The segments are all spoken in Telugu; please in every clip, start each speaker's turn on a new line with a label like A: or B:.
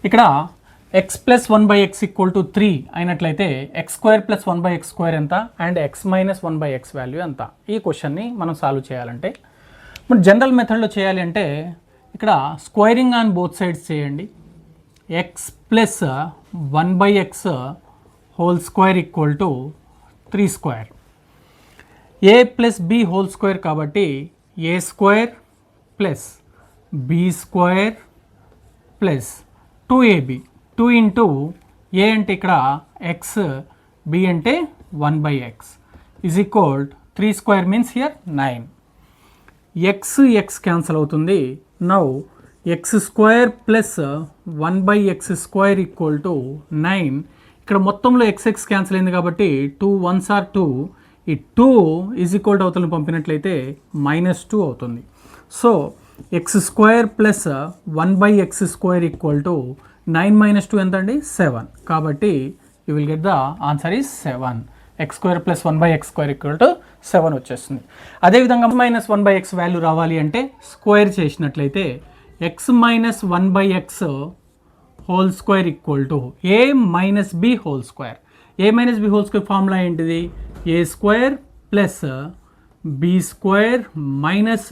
A: ఇక్కడ x plus 1/x equal to 3 అయినట్లయితే x square plus 1/x square ఎంత and x minus 1/x value ఎంత? ఈ క్వశ్చన్ని మనం సాల్వ్ చేయాలంటే మన జనరల్ మెథడ్లో చేయాలి అంటే ఇక్కడ స్క్వేరింగ్ ఆన్ బోత్ సైడ్స్ చేయండి. x plus 1/x whole square equal to 3 square, a plus b whole square కాబట్టి a square plus b square plus 2ab, 2 into a అంటే ఇక్కడ x, b అంటే 1/x is equal 3 square means here 9. x cancel అవుతుంది. Now x square plus 1/x square equal to 9. ఇక్కడ మొత్తంలో x క్యాన్సల్ అయింది కాబట్టి 2 1s are 2. ఈ 2 ఈజ్ ఈక్వల్ టు అవతలను పంపినట్లయితే -2 అవుతుంది. So x square plus 1/x square equal to 9 minus 2 ఎంత అండి? 7. కాబట్టి you will get the answer is 7. x square plus 1/x square equal to 7 వచ్చేస్తుంది. అదేవిధంగా మైనస్ 1/x వాల్యూ రావాలి అంటే స్క్వేర్ చేసినట్లయితే x minus 1/x whole square equal to a minus b whole square. a minus b whole square formula ఏంటిది? a square plus b square minus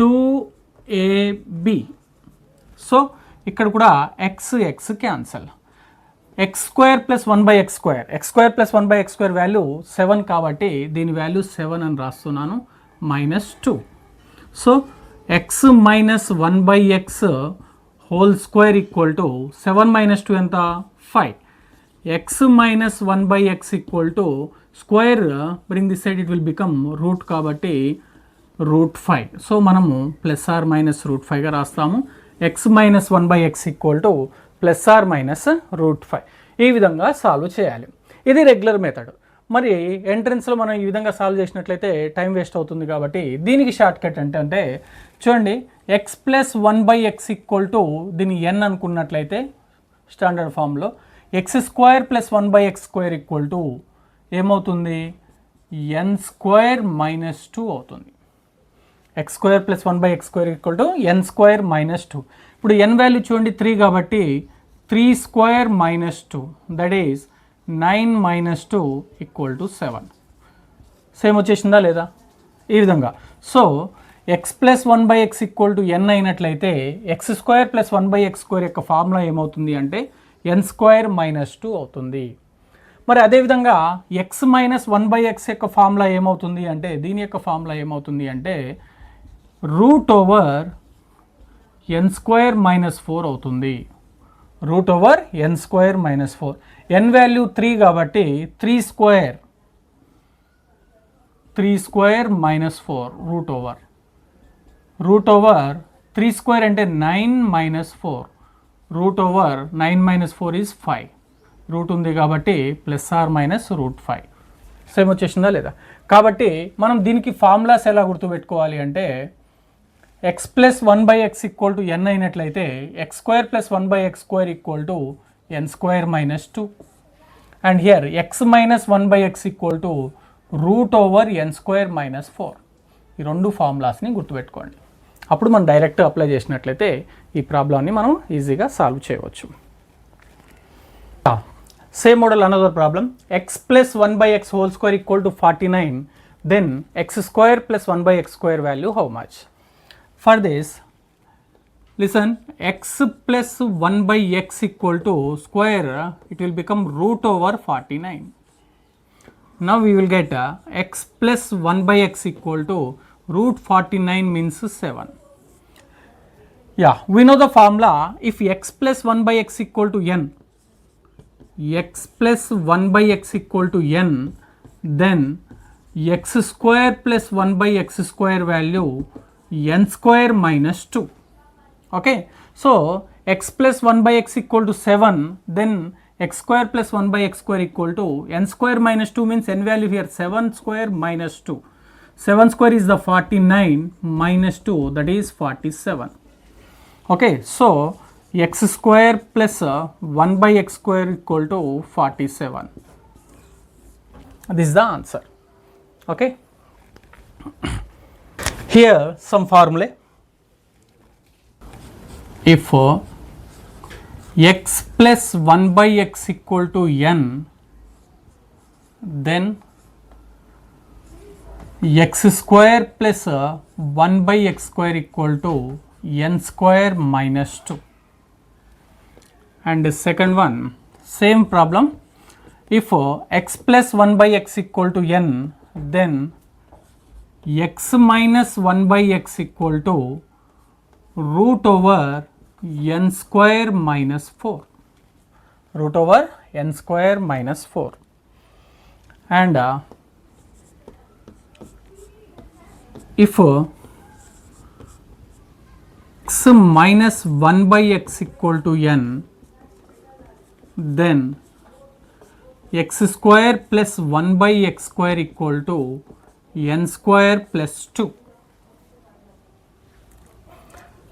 A: 2ab. So ఇక్కడ కూడా x cancel. x square plus 1/x square, x square plus 1/x square value 7 కాబట్టి దీని వాల్యూ 7 అని రాస్తున్నాను, -2. So x minus 1/x whole square equal to 7 minus 2 ఎంత? 5. x minus 1/x equal to square bring this side it will become root కాబట్టి √5. సో మనము ప్లస్ ఆర్ మైనస్ √5గా రాస్తాము. x minus 1/x equal to plus or minus √5. ఈ విధంగా సాల్వ్ చేయాలి. ఇది రెగ్యులర్ మెథడ్. మరి ఎంట్రన్స్లో మనం ఈ విధంగా సాల్వ్ చేసినట్లయితే టైం వేస్ట్ అవుతుంది కాబట్టి దీనికి షార్ట్ కట్ అంటే చూడండి, x plus 1/x equal to దీన్ని n అనుకున్నట్లయితే స్టాండర్డ్ ఫామ్లో x square plus 1/x square equal to ఏమవుతుంది? n స్క్వేర్ మైనస్ 2 అవుతుంది. x square plus 1/x square equal to n square minus 2. ఇప్పుడు n వాల్యూ చూడండి 3 కాబట్టి 3 square minus 2 that is 9 minus 2 equal to 7. Same వచ్చేసిందా లేదా? ఈ విధంగా so x plus 1/x equal to n అయినట్లయితే x square plus 1/x square యొక్క ఫార్ములా ఏమవుతుంది అంటే n స్క్వేర్ మైనస్ 2 అవుతుంది. మరి అదేవిధంగా x మైనస్ 1/x యొక్క ఫార్ములా ఏమవుతుంది అంటే దీని యొక్క ఫార్ములా ఏమవుతుంది అంటే √n స్క్వేర్ మైనస్ 4 అవుతుంది. √n square minus 4. n value 3 కాబట్టి 3 స్క్వేర్ మైనస్ 4 √3 స్క్వేర్ అంటే 9 minus 4. √9 minus 4 is 5. రూట్ ఉంది కాబట్టి ప్లస్ ఆర్ మైనస్ √5. సేమ్ వచ్చేసిందా లేదా? కాబట్టి మనం దీనికి ఫార్ములాస్ ఎలా గుర్తుపెట్టుకోవాలి అంటే x plus 1/x equal to n అయినట్లయితే x square plus 1/x square equal to n square minus 2 and here x minus 1/x equal to √n square minus 4. ఈ రెండు ఫార్ములాస్ని గుర్తుపెట్టుకోండి. అప్పుడు మనం డైరెక్ట్ అప్లై చేసినట్లయితే ఈ ప్రాబ్లమ్ని మనం ఈజీగా సాల్వ్ చేయవచ్చు. Same model another problem. x plus 1/x whole square equal to 49. Then x square plus 1/x square value how much? For this, listen, x plus 1/x equal to square, it will become √49. Now we will get x plus 1/x equal to √49 means 7. Yeah, we know the formula. If x plus 1/x equal to n, x plus 1/x equal to n, then x square plus 1/x square value n square minus 2. Okay, so x plus 1/x equal to 7, then x square plus 1/x square equal to n square minus 2 means n value here 7 square minus 2. 7 square is the 49 minus 2, that is 47. Okay, so x square plus 1/x square equal to 47. This is the answer. Okay. Here some formulae. If x plus 1 by x equal to n, then x square plus 1 by x square equal to n square minus 2. And the second one, same problem. If x plus 1 by x equal to n, then x minus 1 by x equal to root over n square minus 4. Root over n square minus 4. And if x minus 1 by x equal to n, then x square plus 1 by x square equal to n square plus 2.